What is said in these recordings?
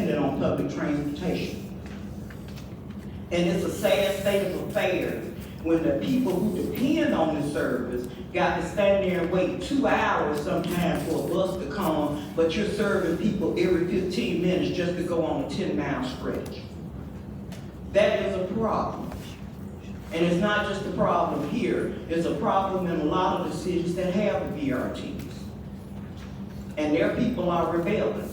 dependent on public transportation. And it's a sad state of affairs when the people who depend on the service got to stand there and wait 2 hours sometimes for a bus to come, but you're serving people every 15 minutes just to go on a 10-mile stretch. That is a problem. And it's not just a problem here, it's a problem in a lot of the cities that have the BRTs. And their people are rebelling.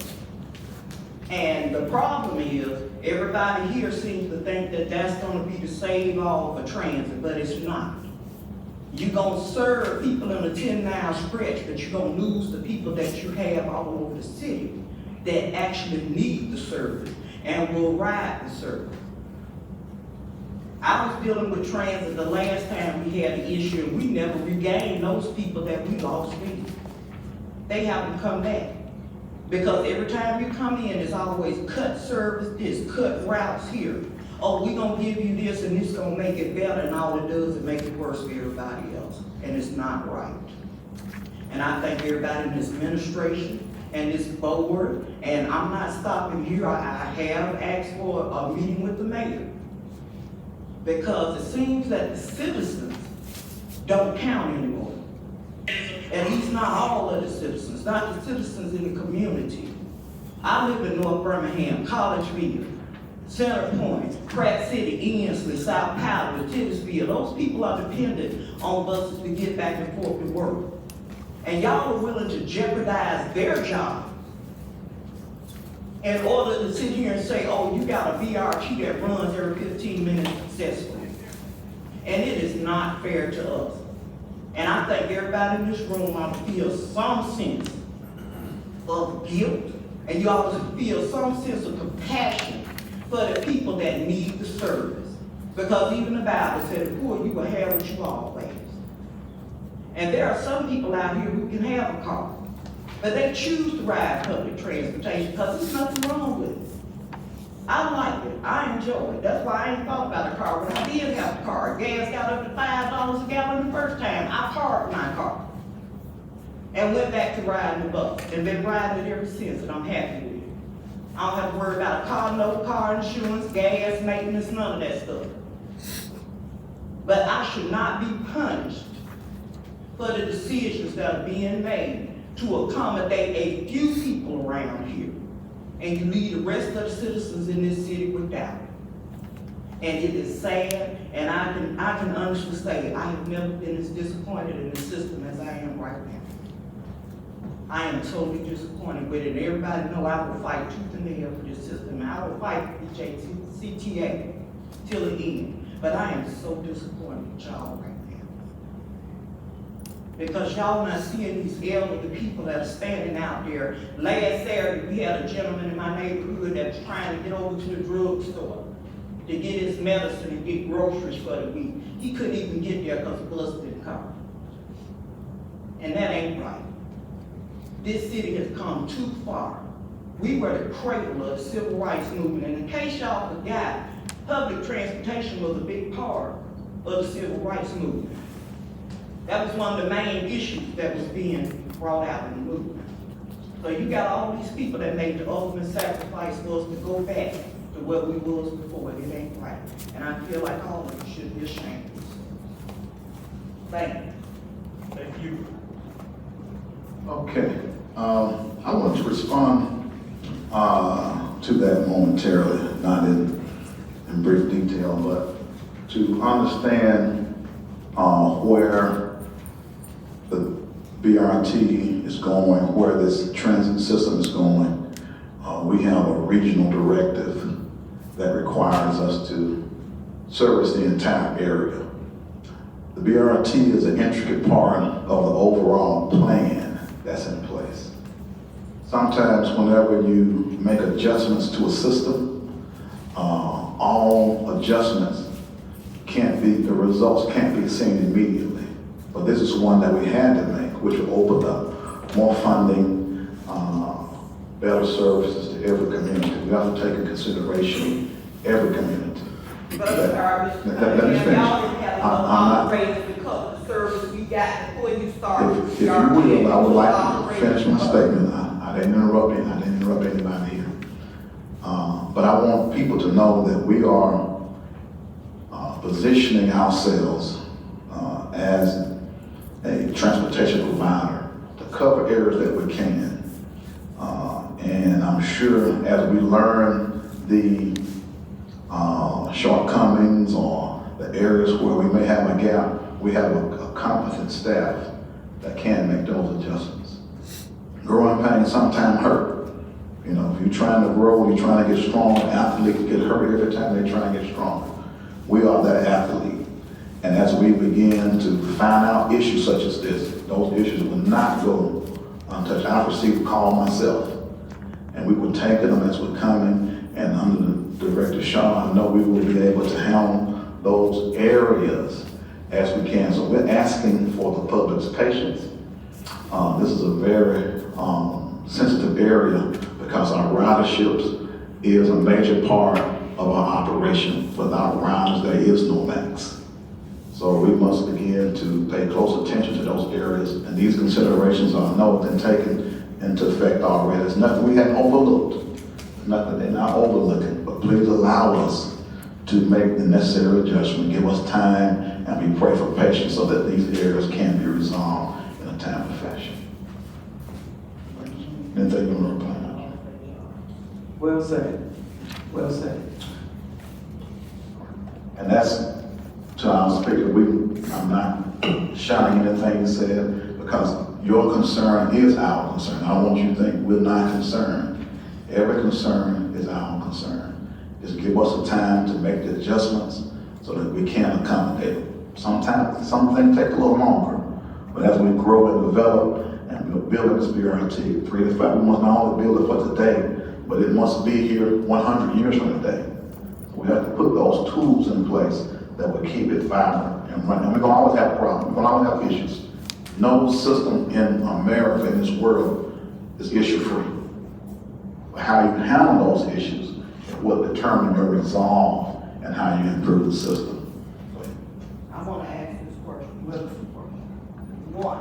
And the problem is, everybody here seems to think that that's gonna be the save all for transit, but it's not. You're gonna serve people in a 10-mile stretch, but you're gonna lose the people that you have all over the city that actually need the service and will ride the service. I was dealing with transit the last time we had the issue, and we never regained those people that we lost in. They haven't come back. Because every time you come in, it's always cut service this, cut routes here. Oh, we're gonna give you this and this gonna make it better, and all it does is make it worse for everybody else. And it's not right. And I think everybody in this administration and this board, and I'm not stopping here, I have asked for a meeting with the mayor. Because it seems that the citizens don't count anymore. At least not all of the citizens, not the citizens in the community. I live in North Birmingham, Collegeville, Center Point, Pratt City, Ensley, South Powder, Titusville. Those people are dependent on buses to get back and forth to work. And y'all are willing to jeopardize their job in order to sit here and say, oh, you got a BRT that runs every 15 minutes successfully. And it is not fair to us. And I think everybody in this room ought to feel some sense of guilt, and you ought to feel some sense of compassion for the people that need the service. Because even the Bible said, the poor you will have what you always. And there are some people out here who can have a car, but they choose to ride public transportation because there's nothing wrong with it. I like it. I enjoy it. That's why I ain't thought about a car. When I did have a car, gas got up to $5 a gallon the first time. I parked my car and went back to riding the bus and been riding it ever since, and I'm happy with it. I don't have to worry about a car, no car insurance, gas, maintenance, none of that stuff. But I should not be punished for the decisions that are being made to accommodate a few people around here. And you leave the rest of the citizens in this city without. And it is sad, and I can honestly say I have never been as disappointed in the system as I am right now. I am totally disappointed with it, and everybody know I will fight tooth and nail for this system. I will fight BJCTA till the end. But I am so disappointed with y'all right now. Because y'all not seeing these elderly people that are standing out there. Last Saturday, we had a gentleman in my neighborhood that was trying to get over to the drugstore to get his medicine and get groceries for the week. He couldn't even get there because the bus didn't come. And that ain't right. This city has come too far. We were the cradle of the civil rights movement. And in case y'all forgot, public transportation was a big part of the civil rights movement. That was one of the main issues that was being brought out in the movement. So you got all these people that made the ultimate sacrifice for us to go back to what we was before. It ain't right. And I feel like all of you should be ashamed of yourselves. Thank you. Thank you. Okay. I want to respond to that momentarily, not in brief detail, but to understand where the BRT is going, where this transit system is going. We have a regional directive that requires us to service the entire area. The BRT is an intricate part of the overall plan that's in place. Sometimes whenever you make adjustments to a system, all adjustments the results can't be seen immediately. But this is one that we had to make, which will open up more funding, better services to every community. We have to take into consideration every community. Let me finish. If you will, I would like to finish my statement. I didn't interrupt anybody here. But I want people to know that we are positioning ourselves as a transportation provider to cover areas that we can. And I'm sure as we learn the shortcomings or the areas where we may have a gap, we have a competent staff that can make those adjustments. Growing pains sometimes hurt. You know, if you're trying to grow, you're trying to get strong, athletes get hurt every time they try to get stronger. We are that athlete. And as we begin to find out issues such as this, those issues will not go untouched. I've received a call myself, and we will take them as we're coming, and under the Director Shaw, I know we will be able to handle those areas as we can. So we're asking for the public's patience. This is a very sensitive area because our riderships is a major part of our operation. Without riders, there is no max. So we must begin to pay close attention to those areas, and these considerations are been taken into effect already. There's nothing we haven't overlooked, nothing they're not overlooking, but please allow us to make the necessary adjustment, give us time, and we pray for patience so that these areas can be resolved in a timely fashion. Anything you want to reply? Well said. Well said. And that's to our speaker. I'm not shouting anything you said because your concern is our concern. I don't want you to think we're not concerned. Every concern is our concern. Just give us the time to make the adjustments so that we can accommodate it. Sometimes some things take a little longer, but as we grow and develop and we're building this BRT 3 to 5, we must not only build it for today, but it must be here 100 years from today. We have to put those tools in place that will keep it vibrant and running. And we're going to always have problems. We're going to always have issues. No system in America, in this world, is issue-free. But how you handle those issues will determine your resolve and how you improve the system. I want to ask this question, One,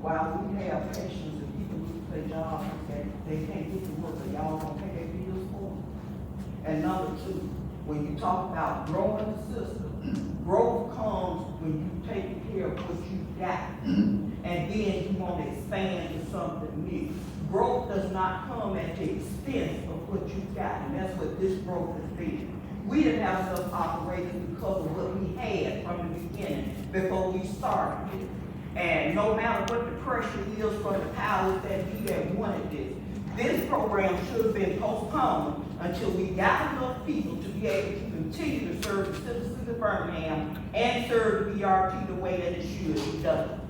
while we have patients and people lose their jobs and they can't get to work, are y'all gonna pay their bills for them? And number two, when you talk about growing the system, growth comes when you take care of what you got, and then you want to expand to something new. Growth does not come at the expense of what you got, and that's what this growth has been. We didn't have enough operators because of what we had from the beginning, before we started it. And no matter what the pressure is from the powers that be that wanted this program should have been postponed until we got enough people to be able to continue to serve the citizens of Birmingham and serve the BRT the way that it should be done.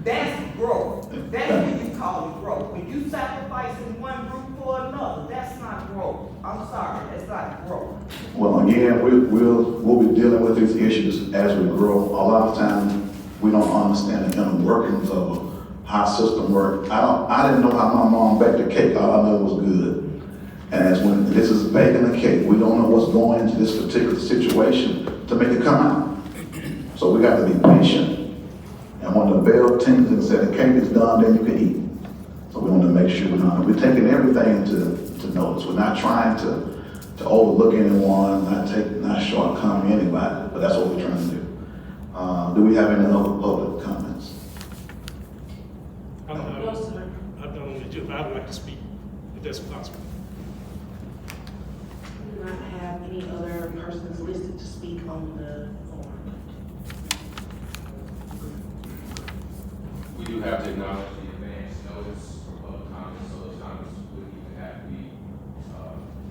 That's growth. That's what you call it growth. When you sacrificing one group for another, that's not growth. I'm sorry, that's not growth. Well, again, we'll be dealing with these issues as we grow. A lot of times, we don't understand the inner workings of how system works. I didn't know how my mom baked a cake. All I know it was good. And as when this is baking a cake, we don't know what's going into this particular situation to make it come out. So we got to be patient. And when the bell tings and said the cake is done, then you can eat. So we want to make sure we're taking everything into notice. We're not trying to overlook anyone, not shortcoming anybody, but that's what we're trying to do. Do we have any other public comments? I don't want to do, but I'd like to speak, if that's possible. We do not have any other persons listed to speak on the form. We do have to acknowledge the advance notice for public comments, so those comments wouldn't even have to be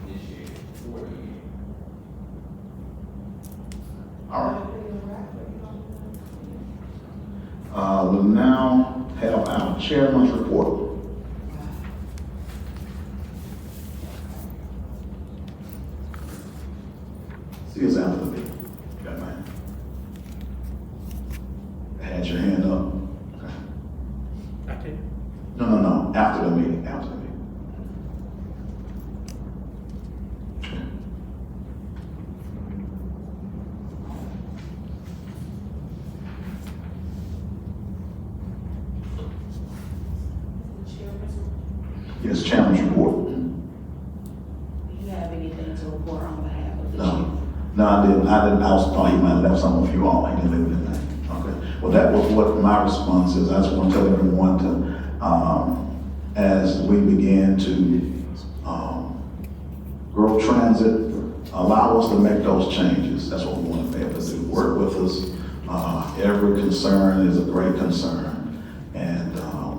initiated before the meeting. All right. We'll now have our chairman's report. See us after the meeting. You got mine? Had your hand up. Okay. Okay. No. After the meeting. After the meeting. Okay. The chairman's report. Yes, chairman's report. We No, I didn't, thought he might have left some of you all, he didn't leave it in there. Okay, well, that was what my response is. I just want to tell everyone to, as we begin to, grow transit, allow us to make those changes. That's what we want to be able to do. Work with us. Every concern is a great concern, and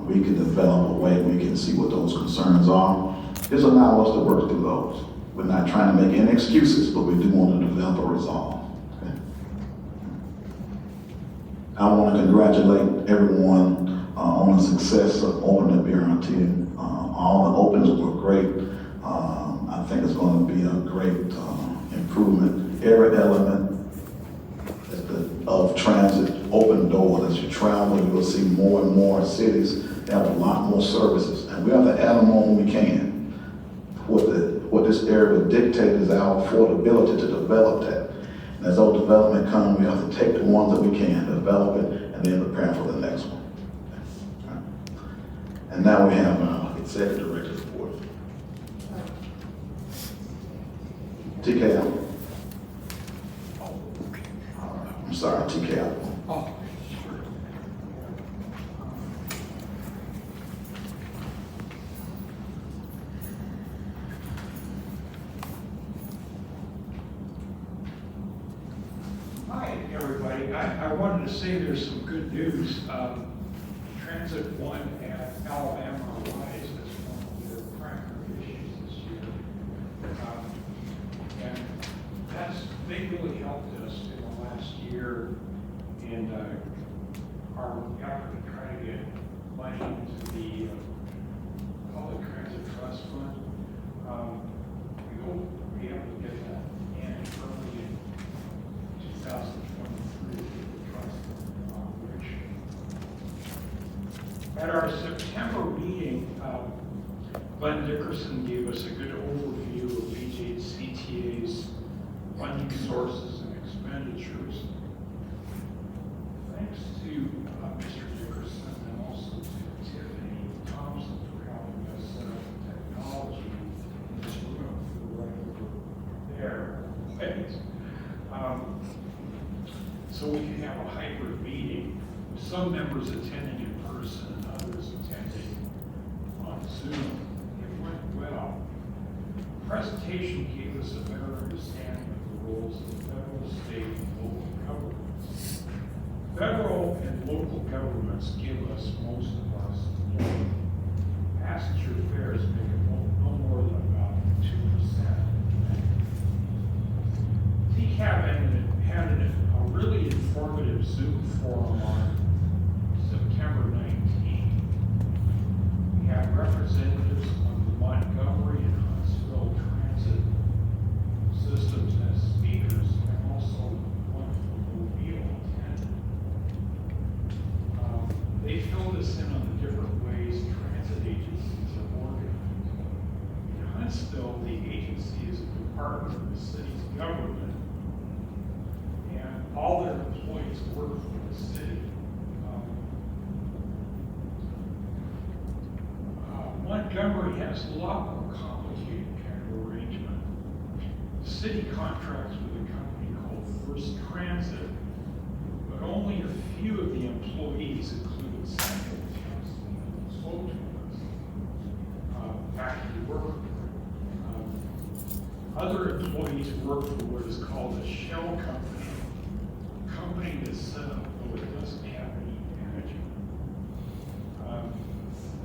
we can develop a way we can see what those concerns are. Just allow us to work through those. We're not trying to make any excuses, but we do want to develop a resolve. Okay? I want to congratulate everyone on the success of opening the BRT. All the opens were great. I think it's going to be a great improvement. Every element of transit, open door. As you travel, you will see more and more cities have a lot more services, and we have to add them on when we can. What this area will dictate is our affordability to develop that. And as those development come, we have to take the ones that we can, develop it, and then prepare for the next one. And now we have our executive director's report. TKL. I'm sorry, TKL. Hi, everybody. I wanted to say there's some good news. Transit One at Alabama Rise is one of their primary issues this year. And they really helped us in the last year in our effort to try to get money into the Public Transit Trust Fund. We hope to be able to get that in early in 2023 with the trust, which at our September meeting, Glenn Dickerson gave us a good overview of BJCTA's funding sources and expenditures. Thanks to Mr. Dickerson and also to Tiffany Thompson for helping us set up the technology in this room for right over there. Thanks. So we can have a hybrid meeting with some members attending in person and others attending on Zoom. It went well. The presentation gave us a better understanding of the roles of federal, state, and local governments. Federal and local governments give us most of our support. Passenger fares make it no more than about 2%. TCAB had a really informative Zoom forum on September 19th. We had representatives of the Montgomery and Huntsville transit systems as speakers, and also one from Mobile attended. They filled us in on the different ways transit agencies are organized. In Huntsville, the agency is a department of the city's government, and all their employees work for the city. Montgomery has a lot more complicated kind of arrangement. The city contracts with a company called First Transit, but only a few of the employees, including Samuel Thompson, who spoke to us, actually work for it. Other employees work for what is called a shell company, a company that's set up though it doesn't have any management.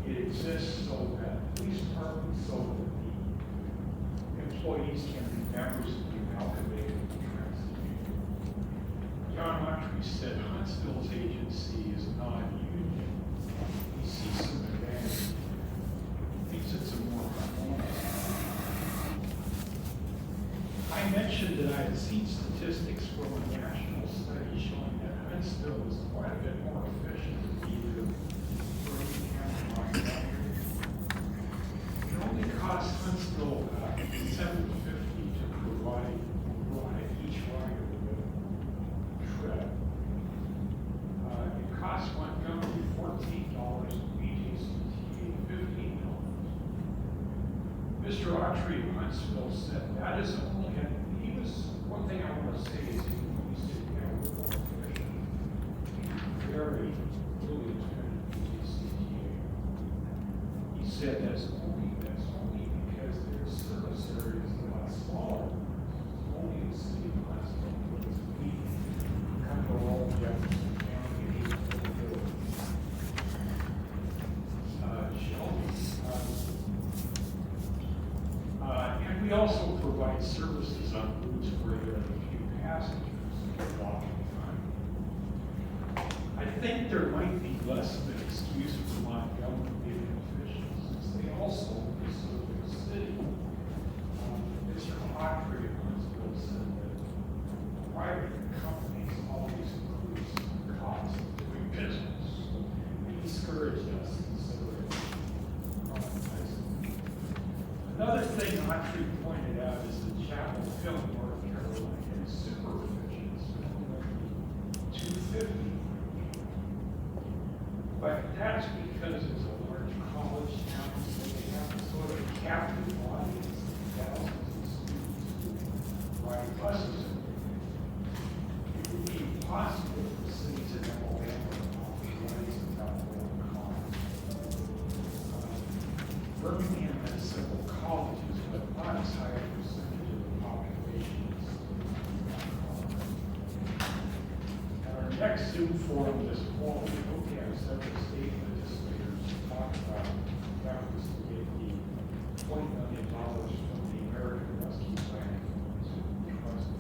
It exists so that police departments, so that the employees can be members of the amalgamated transit union. John Autry said Huntsville's agency is non-union. He sees some advantage. Thinks it's a more harmonious. I mentioned that I had seen statistics from a national study showing that Huntsville is quite a bit more efficient than either Birmingham or Montgomery. It only costs Huntsville $7.50 to provide each rider with a trip. It costs Montgomery $14 and BJCTA $15. Mr. Autry of Huntsville said that is only, he was one thing I want to say is, you said you have a report commission. Very, really attended BJCTA. He said that's only because their service area is a lot smaller. Only the city of Glasgow, because we kind of all Jefferson County and East Philadelphia. And we also provide services on routes where there are a few passengers walking time. I think there might be less of an excuse for Montgomery officials, since they also serve the city. Mr. Hawtrey of Huntsville said that private companies always increase the cost of doing business. He discouraged us instead of privatizing. Another thing Hawtrey pointed out is the Chapel Hill, North Carolina, has super efficient, $250. But that's because it's a large college town, so they have a sort of captive audience, thousands of students who ride buses. It would be impossible for cities in Alabama to offer rides without lower costs. Birmingham has several colleges, but not as high a percentage of the population is at our next Zoom forum this fall, we hope to have several state legislators talk about efforts to get the $20 million from the American Rescue Plan trust.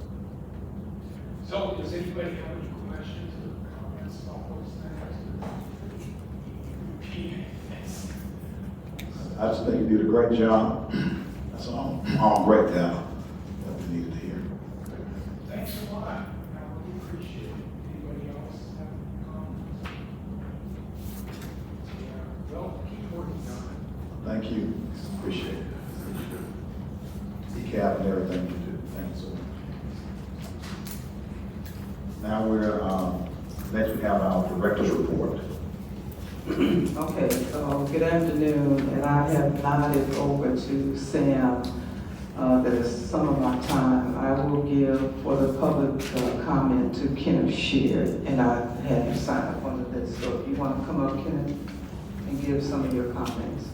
So, does anybody have any questions or comments about those things? I just think you did a great job. That's all great down that we needed to hear. Thanks a lot. I really appreciate it. Anybody else have comments? Yeah, well, keep working on it. Thank you. Appreciate it. Recap and everything you do. Thanks so much. Now next we have our director's report. Okay, good afternoon, and I have nodded over to Sam that is some of my time. I will give for the public comment to Kenneth Sheard, and I had him sign up on the list. So if you want to come up, Kenneth, and give some of your comments.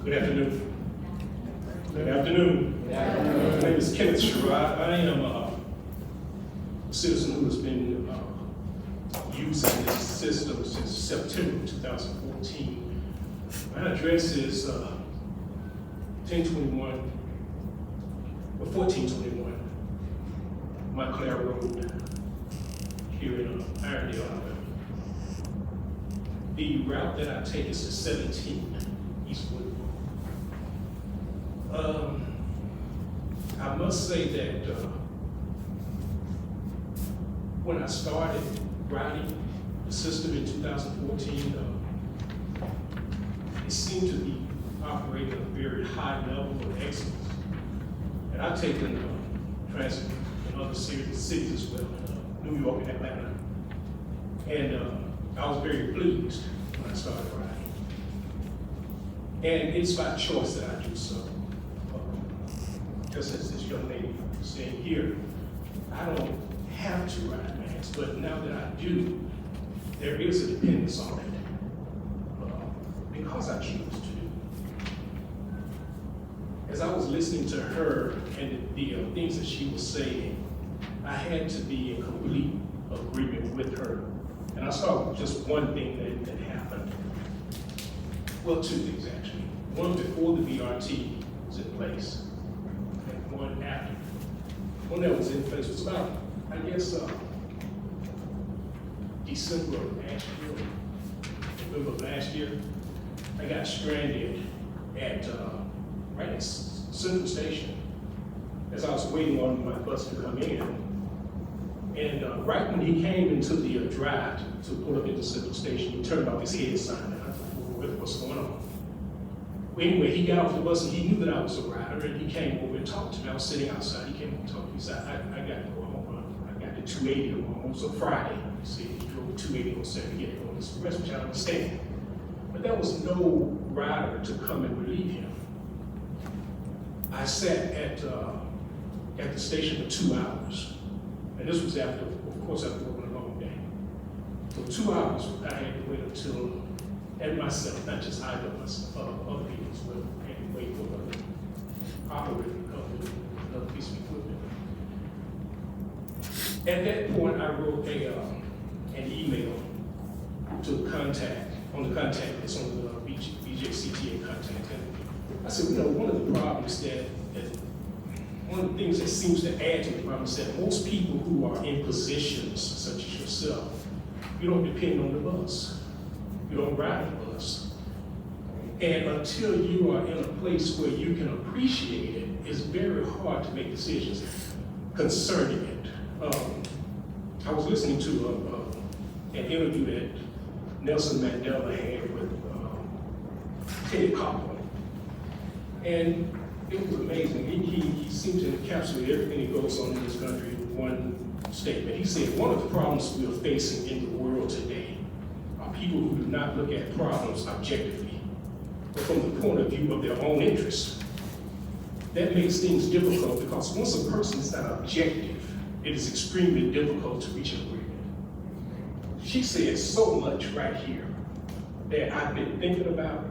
Good afternoon. Good afternoon. My name is Kenneth Sheard. I am a citizen who has been using this system since September 2014. My address is 1021 or 1421 Montclair Road here in Irondale, Alabama. The route that I take is to 17 Eastwood. I must say that when I started writing the system in 2014, it seemed to be operating at a very high level of excellence. And I've taken transit in other cities as well, New York and Atlanta. And I was very pleased when I started writing. And it's by choice that I do so. Just as this young lady was saying here, I don't have to ride mass, but now that I do, there is a dependence on it because I choose to do. As I was listening to her and the things that she was saying, I had to be in complete agreement with her. And I saw just one thing that happened. Well, two things actually. One before the BRT was in place, and one after. One that was in place was about, I guess, December of last year, November of last year. I got stranded at right at Central Station as I was waiting on my bus to come in. And right when he came into the drive to pull up into Central Station, he turned off his head sign, and I thought, what's going on? Well, anyway, he got off the bus and he knew that I was a rider, and he came over and talked to me. I was sitting outside. He came and talked to me. He said, I got to go home. I got the 280 to go home. It was a Friday. You see, he drove 280 on Saturday to get on this rest, which I understand. But there was no rider to come and relieve him. I sat at the station for 2 hours. And this was after, of course, after working a long day. For 2 hours, I had to wait until, and myself, not just I, but myself, other people as well, had to wait for the operator to come with another piece of equipment. At that point, I wrote an email to the contact, on the contact list, on the BJCTA contact. And I said, you know, one of the problems one of the things that seems to add to the problem is that most people who are in positions such as yourself, you don't depend on the bus. You don't ride the bus. And until you are in a place where you can appreciate it, it's very hard to make decisions concerning it. I was listening to an interview that Nelson Mandela had with Teddy Copeland. And it was amazing. He seemed to encapsulate everything that goes on in this country in one statement. He said, one of the problems we are facing in the world today are people who do not look at problems objectively, but from the point of view of their own interests. That makes things difficult because once a person is not objective, it is extremely difficult to reach an agreement. She said so much right here that I've been thinking about,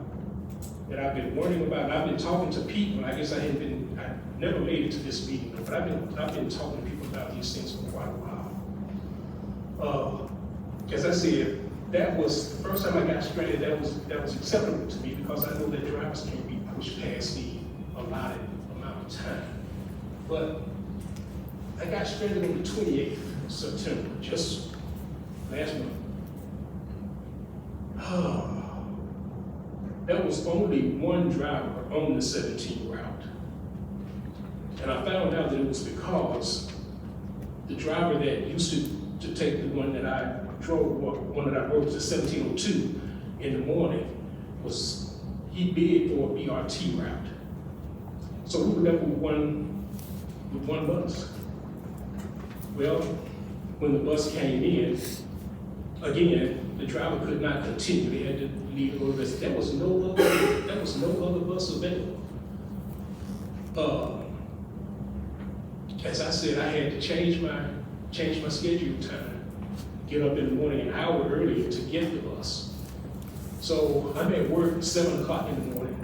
that I've been worrying about, and I've been talking to people. I guess I never made it to this meeting, but I've been talking to people about these things for quite a while. As I said, that was the first time I got stranded. That was acceptable to me because I know that drivers can't be pushed past the allotted amount of time. But I got stranded on the 28th of September, just last month. There was only one driver on the 17 route. And I found out that it was because the driver that used to take the one that I drove, one that I rode to 1702 in the morning, he bid for a BRT route. So we were left with one bus. Well, when the bus came in, again, the driver could not continue. They had to leave and go to the rest. There was no other bus available. As I said, I had to change my schedule time, get up in the morning an hour earlier to get the bus. So I'm at work at 7 o'clock in the morning.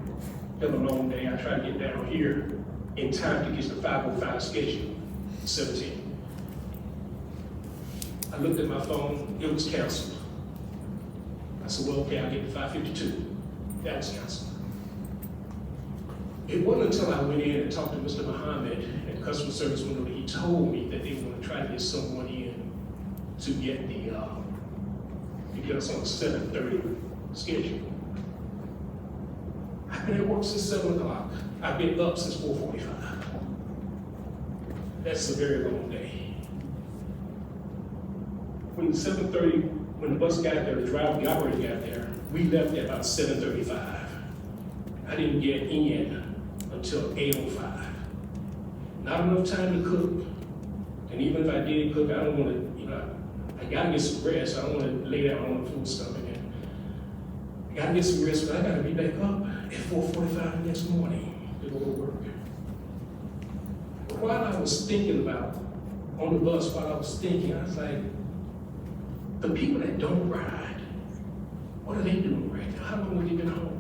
Have a long day. I try to get down here in time to get the 5:05 schedule, 17. I looked at my phone, it was canceled. I said, well, okay, I'll get to 5:52. That was canceled. It wasn't until I went in and talked to Mr. Muhammad at customer service window that he told me that they were going to try to get someone in to get us on a 7:30 schedule. I've been at work since 7 o'clock. I've been up since 4:45. That's a very long day. When 7:30, when the bus got there, the operator got there, we left at about 7:35. I didn't get in until 8:05. Not enough time to cook. And even if I did cook, I don't want to, I gotta get some rest. I don't want to lay down on the food stomach. I gotta get some rest, but I gotta be back up at 4:45 the next morning to go to work. But while I was thinking about, on the bus, I was like, the people that don't ride, what are they doing right now? How long have they been home?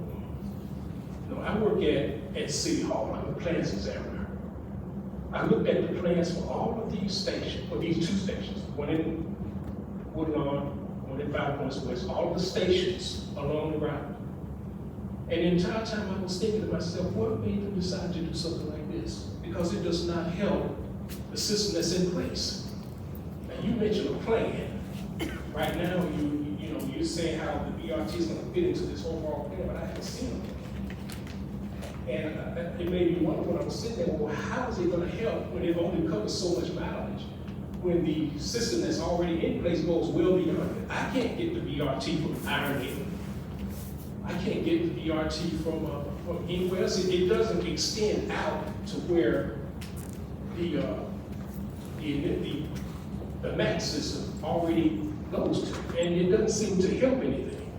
I work at City Hall. I'm a plans examiner. I looked at the plans for all of these stations, or these 2 stations, one in Woodlawn, one in 5 Points West, all of the stations along the route. And the entire time I was thinking to myself, what made them decide to do something like this? Because it does not help the system that's in place. Now, you mentioned a plan. Right now, you're saying how the BRT is going to fit into this overall plan, but I haven't seen it. And it made me wonder when I was sitting there, well, how is it going to help when it only covers so much mileage? When the system that's already in place goes well beyond it. I can't get the BRT from Ironton. I can't get the BRT from anywhere else. It doesn't extend out to where the MAX system already goes to, and it doesn't seem to help anything.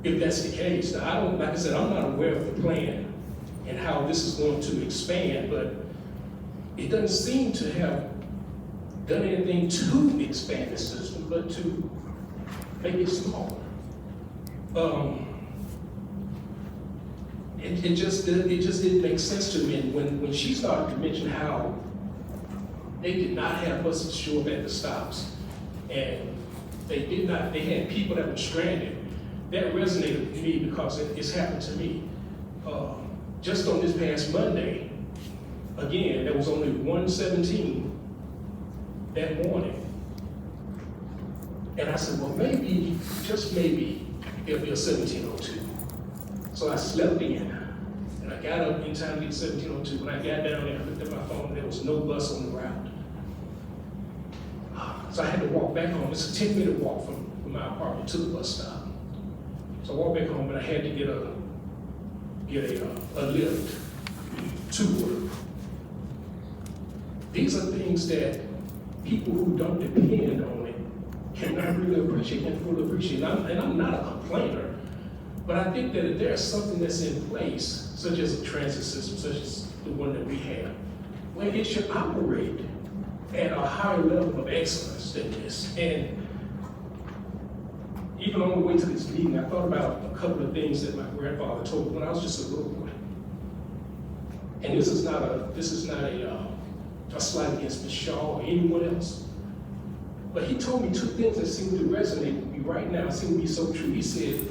if that's the case. Now, I don't, like I said, I'm not aware of the plan and how this is going to expand, but it doesn't seem to have done anything to expand the system, but to make it smaller. It just didn't make sense to me. And when she started to mention how they did not have buses show up at the stops, and they had people that were stranded, that resonated with me because it's happened to me. Just on this past Monday, again, there was only 117 that morning. And I said, well, maybe, just maybe, there'll be a 1702. So I slept in, and I got up in time to get 1702. When I got down there, I looked at my phone, there was no bus on the route. So I had to walk back home. It's a 10-minute walk from my apartment to the bus stop. So I walked back home, and I had to get a lift to work. These are things that people who don't depend on it cannot really appreciate and fully appreciate. And I'm not a complainer, but I think that if there's something that's in place, such as a transit system, such as the one that we have, where it should operate at a higher level of excellence than this. And even on the way to this meeting, I thought about a couple of things that my grandfather told me when I was just a little boy. And this is not a slight against Ms. Shaw or anyone else. But he told me two things that seem to resonate with me right now, seem to be so true. He said,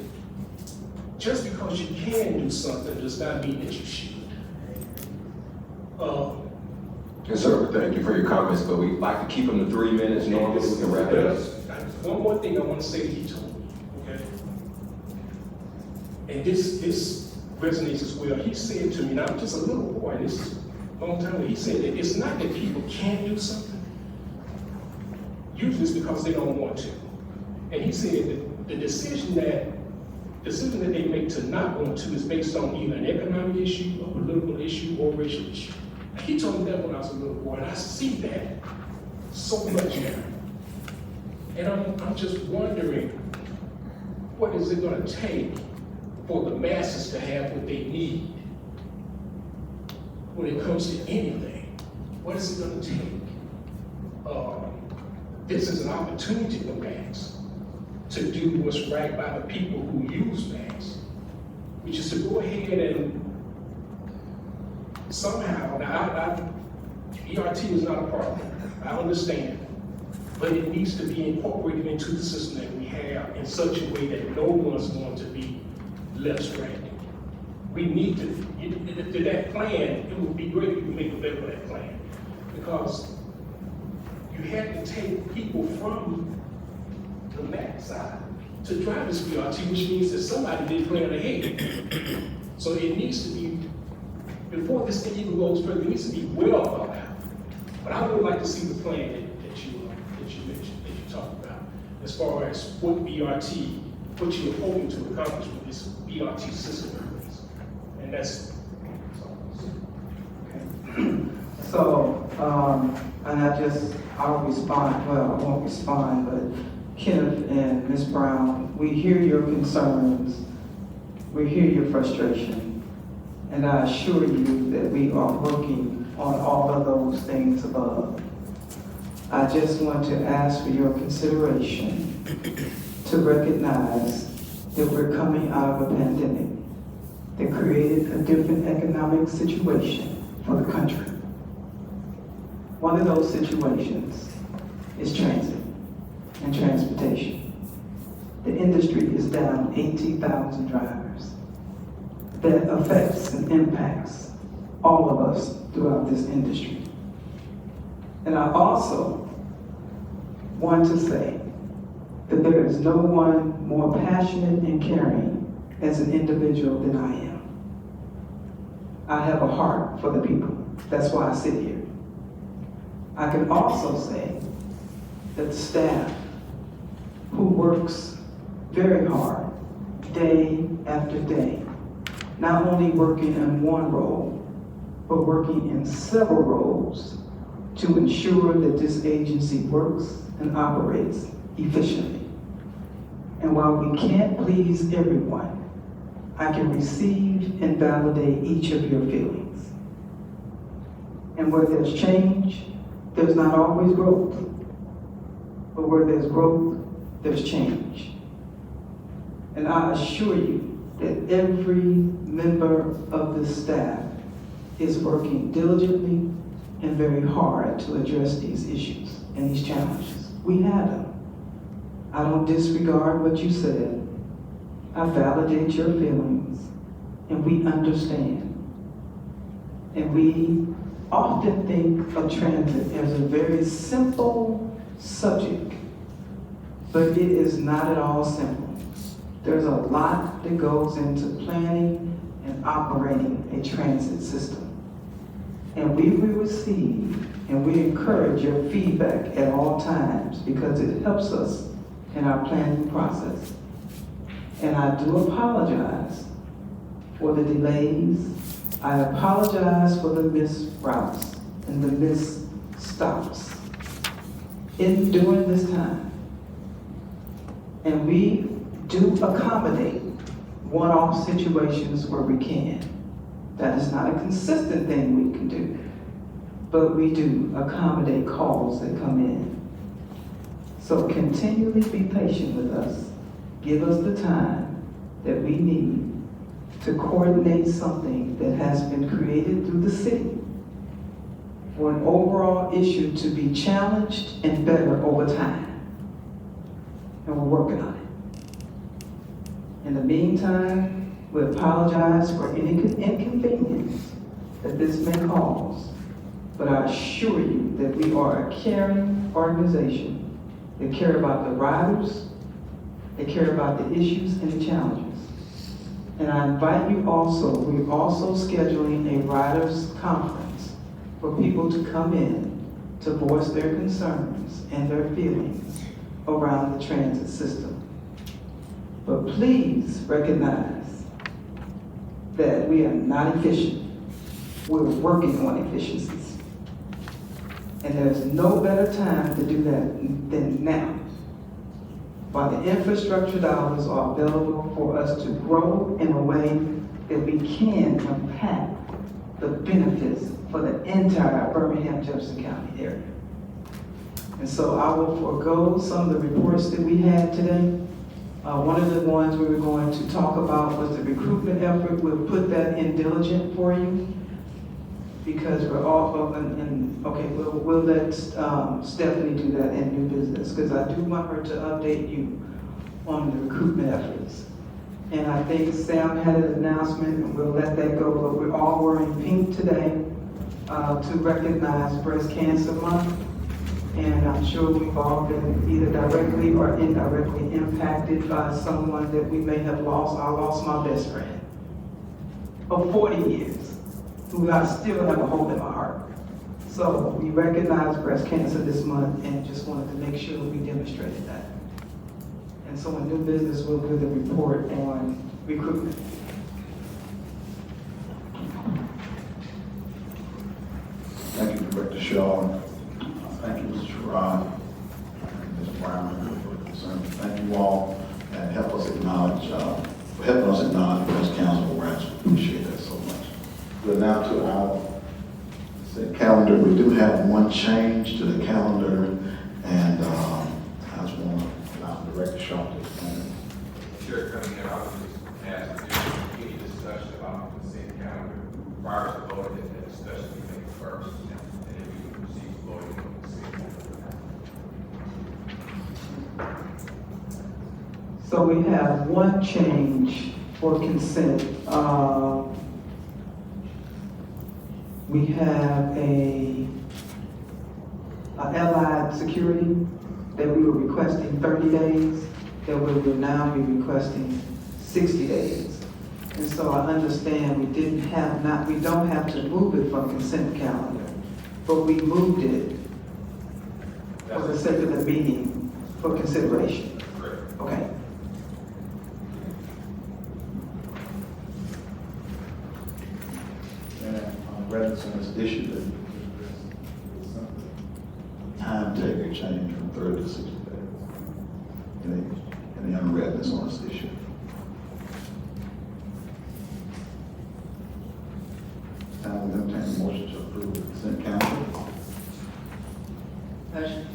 just because you can do something does not mean that you should. Yes, sir, thank you for your comments, but we'd like to keep them to 3 minutes. Normally we can wrap it up. One more thing I want to say that he told me, okay? And this resonates as well. He said to me, and I'm just a little boy, and this is a long time ago, he said that it's not that people can't do something. Usually it's because they don't want to. And he said that the decision that they make to not want to is based on either an economic issue, a political issue, or racial issue. And he told me that when I was a little boy, and I see that so much now. And I'm just wondering, what is it going to take for the masses to have what they need when it comes to anything? What is it going to take? This is an opportunity for banks to do what's right by the people who use banks, which is to go ahead and somehow, now ERT is not a problem, I understand, but it needs to be incorporated into the system that we have in such a way that no one's going to be left stranded. We need to that plan, it would be great if we make a better for that plan, because you had to take people from the max side to drive this BRT, which means that somebody didn't plan ahead. So it needs to be, before this thing even goes further, it needs to be well thought out. But I would like to see the plan that you mentioned, that you talked about, as far as what BRT, what you're hoping to accomplish with this BRT system. And that's Okay. So, and I'll respond, well, I won't respond, but Kenneth and Ms. Brown, we hear your concerns, we hear your frustration, and I assure you that we are working on all of those things above. I just want to ask for your consideration to recognize that we're coming out of a pandemic that created a different economic situation for the country. One of those situations is transit and transportation. The industry is down 18,000 drivers. That affects and impacts all of us throughout this industry. And I also want to say that there is no one more passionate and caring as an individual than I am. I have a heart for the people. That's why I sit here. I can also say that the staff who works very hard day after day, not only working in one role, but working in several roles to ensure that this agency works and operates efficiently. And while we can't please everyone, I can receive and validate each of your feelings. And where there's change, there's not always growth. But where there's growth, there's change. And I assure you that every member of the staff is working diligently and very hard to address these issues and these challenges. We have them. I don't disregard what you said. I validate your feelings, and we understand. And we often think of transit as a very simple subject, but it is not at all simple. There's a lot that goes into planning and operating a transit system. And we will receive and we encourage your feedback at all times because it helps us in our planning process. And I do apologize for the delays. I apologize for the missed routes and the missed stops during this time. And we do accommodate one-off situations where we can. That is not a consistent thing we can do, but we do accommodate calls that come in. So continually be patient with us. Give us the time that we need to coordinate something that has been created through the city for an overall issue to be challenged and better over time. And we're working on it. In the meantime, we apologize for any inconvenience that this may cause, but I assure you that we are a caring organization that care about the riders, they care about the issues and the challenges. And I invite you also, we're also scheduling a riders conference for people to come in to voice their concerns and their feelings around the transit system. But please recognize that we are not efficient. We're working on efficiencies. And there's no better time to do that than now. While the infrastructure dollars are available for us to grow in a way that we can impact the benefits for the entire Birmingham-Jefferson County area. And so I will forego some of the reports that we had today. One of the ones we were going to talk about was the recruitment effort. We'll put that in diligent for you because we're all, okay, we'll let Stephanie do that in new business because I do want her to update you on the recruitment efforts. And I think Sam had an announcement and we'll let that go, but we're all wearing pink today to recognize Breast Cancer Month. And I'm sure we've all been either directly or indirectly impacted by someone that we may have lost. I lost my best friend of 40 years, who I still have a hole in my heart. So we recognize breast cancer this month and just wanted to make sure we demonstrated that. And so in new business, we'll do the report on recruitment. Thank you, Director Shaw. Thank you, Mr. Sherrod, and Ms. Brown, for the concern. Thank you all, and help us acknowledge, for helping us acknowledge breast cancer awareness. We appreciate that so much. We're now to our calendar. We do have one change to the calendar, and I just want to allow Director Shaw to explain. Chair coming in, I was just asked if there's any discussion about the consent calendar prior to voting, and the discussion we make first, and then we can proceed to voting on the consent calendar. So we have one change for consent. We have a allied security that we were requesting 30 days, that we will now be requesting 60 days. And so I understand we don't have to move it from consent calendar, but we moved it for the sake of the meeting for consideration. Correct. Okay. Reference on this issue that time taker change from 30 to 60 days. And Any unreadness on this issue? Time we entertain a motion to approve the consent calendar. Motion.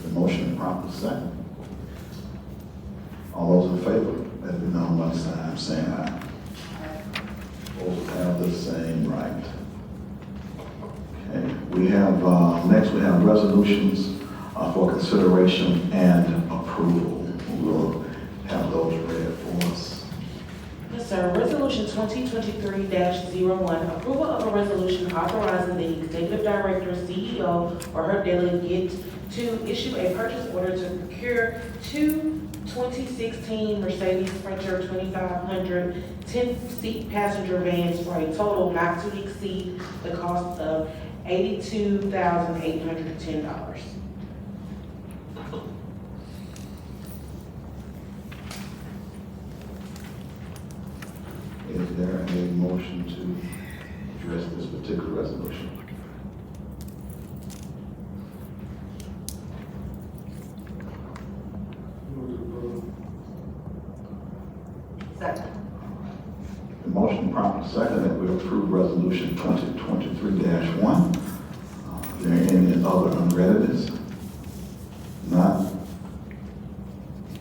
The motion properly second. All those in favor, let it be known by the sign saying aye. Both have the same right. Okay, we have, next we have resolutions for consideration and approval. We'll have those read for us. Yes, sir. Resolution 2023-01, approval of a resolution authorizing the executive director, CEO, or her delegate to issue a purchase order to procure two 2016 Mercedes Sprinter 2500 10-seat passenger vans for a total not to exceed the cost of $82,810. Is there a motion to address this particular resolution? Second. The motion properly second that we approve resolution 2023-1. Is there any other unreadness? Not.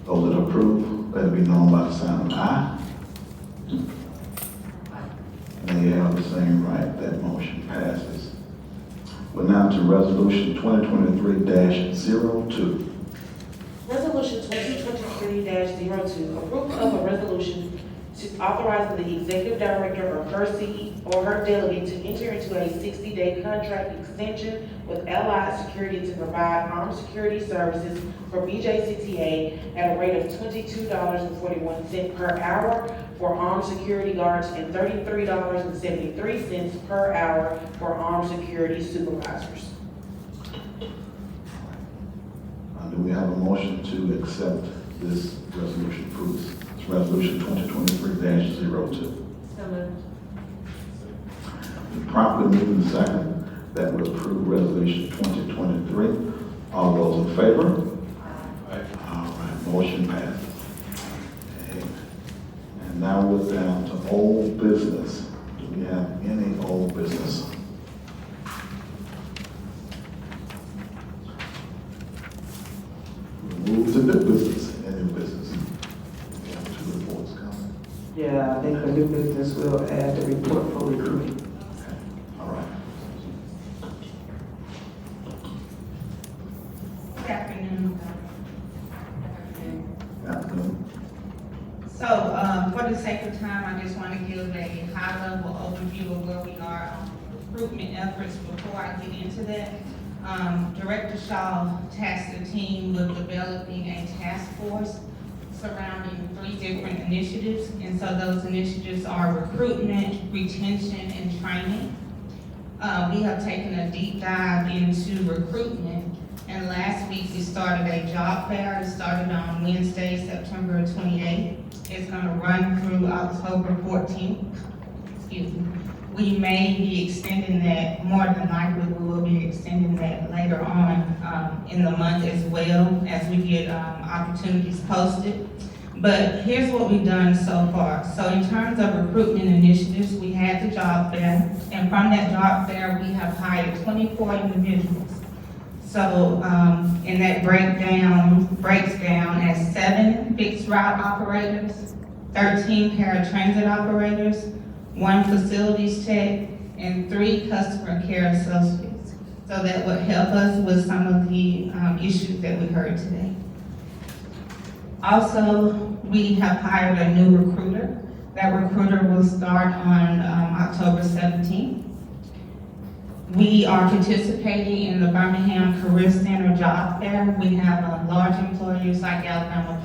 Those that approve, let it be known by the sign of aye. And they have the same right. That motion passes. We're now to resolution 2023-02. Resolution 2023-02, approval of a resolution to authorize the executive director or her delegate to enter into a 60-day contract extension with Allied Security to provide armed security services for BJCTA at a rate of $22.41 per hour for armed security guards and $33.73 per hour for armed security supervisors. Do we have a motion to accept this resolution, please? It's resolution 2023-02. So moved. Properly moving second that we approve resolution 2023. All those in favor? All right, motion passes. Okay. And now we're down to old business. Do we have any old business? Move to new business and new business. We have two reports coming. Yeah, I think the new business will add the report for recruiting. Okay. All right. Good afternoon. Afternoon. So, for the sake of time, I just want to give a high-level overview of where we are on recruitment efforts before I get into that. Director Shaw tasked the team with developing a task force surrounding 3 different initiatives. And so those initiatives are recruitment, retention, and training. We have taken a deep dive into recruitment. And last week we started a job fair. It started on Wednesday, September 28th. It's gonna run through October 14th. Excuse me. We may be extending that, more than likely we will be extending that later on in the month as well as we get opportunities posted. But here's what we've done so far. So in terms of recruitment initiatives, we had the job fair, and from that job fair, we have hired 24 individuals. So, and that breaks down as 7 fixed route operators, 13 paratransit operators, 1 facilities tech, and 3 customer care associates. So that would help us with some of the issues that we heard today. Also, we have hired a new recruiter. That recruiter will start on October 17th. We are participating in the Birmingham Career Center Job Fair. We have large employers like Alabama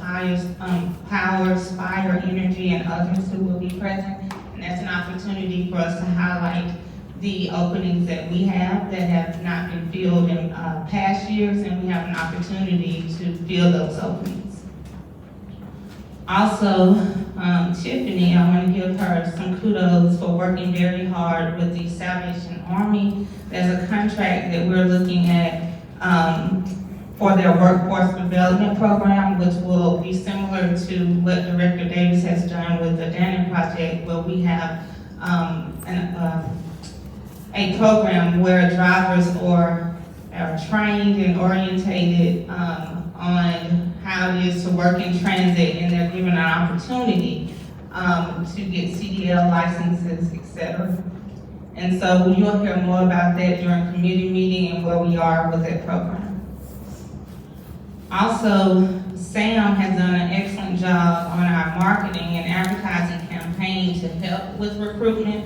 Power, Spire Energy, and others who will be present. And that's an opportunity for us to highlight the openings that we have that have not been filled in past years, and we have an opportunity to fill those openings. Also, Tiffany, I want to give her some kudos for working very hard with the Salvation Army. There's a contract that we're looking at for their workforce development program, which will be similar to what Director Davis has done with the Dannon project, where we have a program where drivers are trained and orientated on how it is to work in transit, and they're given an opportunity to get CDL licenses, etc. And so you'll hear more about that during committee meeting and where we are with that program. Also, Sam has done an excellent job on our marketing and advertising campaign to help with recruitment.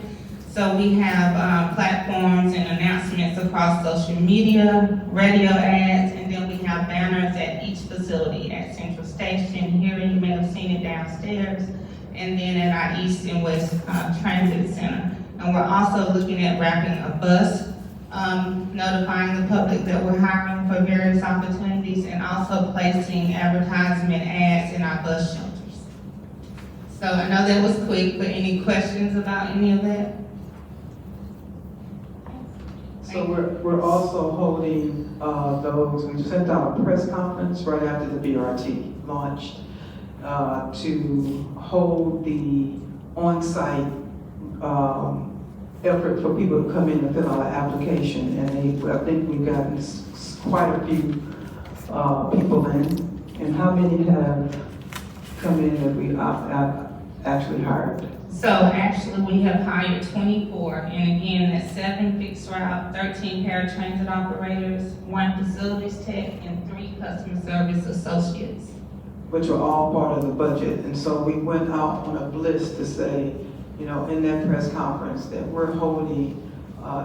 So we have platforms and announcements across social media, radio ads, and then we have banners at each facility, at Central Station here, you may have seen it downstairs, and then at our East and West Transit Center. And we're also looking at wrapping a bus, notifying the public that we're hiring for various opportunities, and also placing advertisement ads in our bus shelters. So I know that was quick, but any questions about any of that? So we're also holding we sent out a press conference right after the BRT launched to hold the on-site effort for people to come in and fill out an application. And I think we've gotten quite a few people in. And how many have come in that we actually hired? So actually, we have hired 24, and again, that's 7 fixed route, 13 paratransit operators, 1 facilities tech, and 3 customer service associates. Which are all part of the budget. And so we went out on a bliss to say, you know, in that press conference that we're holding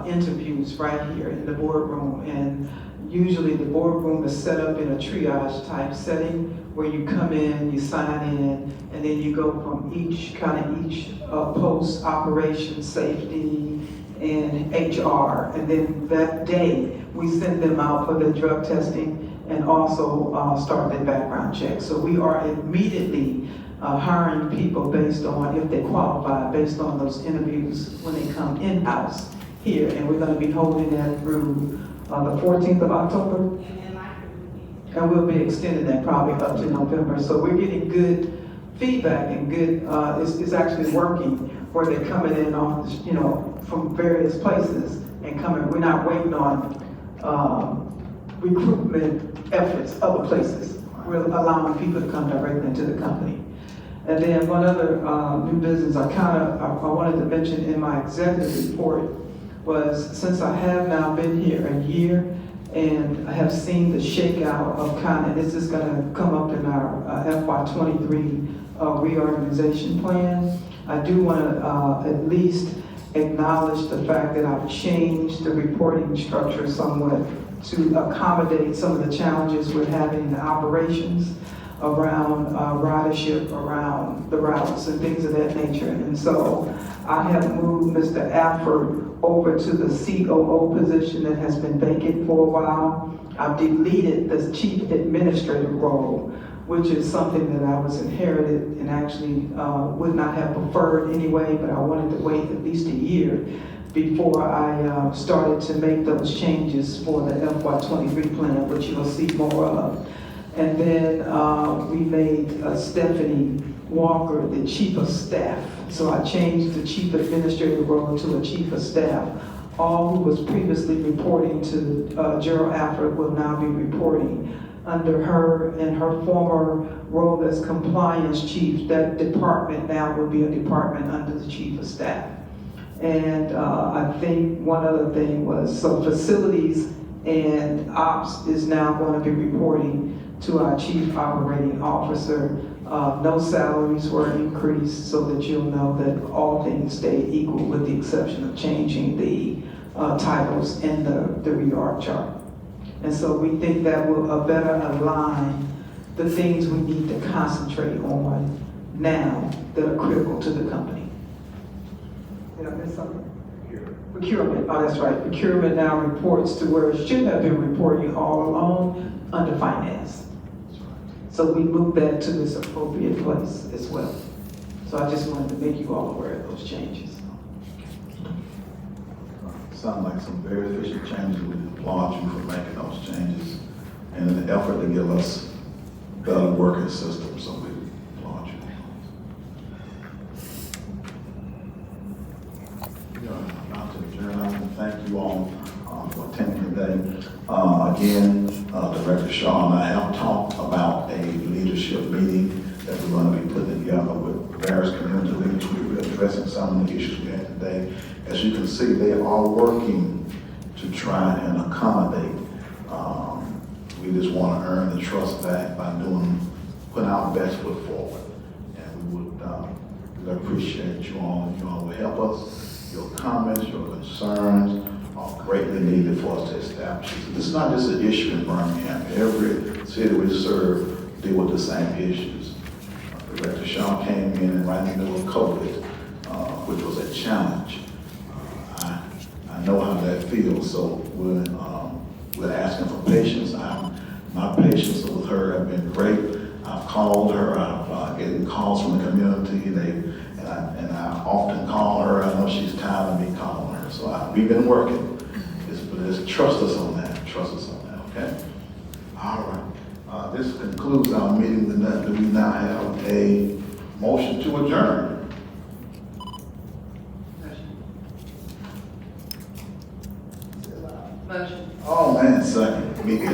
interviews right here in the boardroom. And usually the boardroom is set up in a triage type setting where you come in, you sign in, and then you go from each post, operations, safety, and HR. And then that day, we send them out for the drug testing and also start their background check. So we are immediately hiring people based on if they qualify, based on those interviews when they come in-house here. And we're gonna be holding that through the 14th of October. And we'll be extending that probably up to November. So we're getting good feedback and good, it's actually working where they're coming in off, you know, from various places and coming. We're not waiting on recruitment efforts other places. We're allowing people to come directly into the company. And then one other new business I wanted to mention in my executive report was, since I have now been here a year, and I have seen the shakeout of this is gonna come up in our FY23 reorganization plan. I do wanna at least acknowledge the fact that I've changed the reporting structure somewhat to accommodate some of the challenges we're having in the operations around ridership, around the routes and things of that nature. And so I have moved Mr. Alford over to the COO position that has been vacant for a while. I've deleted the chief administrative role, which is something that I was inherited and actually would not have preferred anyway, but I wanted to wait at least a year before I started to make those changes for the FY23 plan, which you'll see more of. And then we made Stephanie Walker the chief of staff. So I changed the chief administrative role to a chief of staff. All who was previously reporting to Gerald Alford will now be reporting under her, and her former role as compliance chief. That department now will be a department under the chief of staff. And I think one other thing was, so facilities and ops is now going to be reporting to our chief operating officer. No salaries were increased, so that you'll know that all things stayed equal with the exception of changing the titles in the reorg chart. And so we think that will better align the things we need to concentrate on now that are critical to the company. Did I miss something? Procurement, oh, that's right. Procurement now reports to where it should have been reporting all along, under finance. So we moved that to this appropriate place as well. So I just wanted to make you all aware of those changes. Sound like some very efficient changes. We applaud you for making those changes. in an effort to give us better working systems, so we applaud you. We are about to adjourn. I want to thank you all for attending today. Again, Director Shaw and I have talked about a leadership meeting that we're going to be putting together with various community leaders. We're addressing some of the issues we had today. As you can see, they are working to try and accommodate. We just want to earn the trust back by putting our best foot forward. And we would really appreciate you all. If you all will help us, your comments, your concerns are greatly needed for us to establish. This is not just an issue in Birmingham. Every city we serve deal with the same issues. Director Shaw came in right in the middle of COVID, which was a challenge. I know how that feels, so we're asking for patience. My patience with her have been great. I've called her, I've gotten calls from the community, and I often call her. I know she's tired of me calling her, so we've been working. Just trust us on that, okay? All right, this concludes our meeting. Do we now have a motion to adjourn? Motion. Oh, man, second. Me get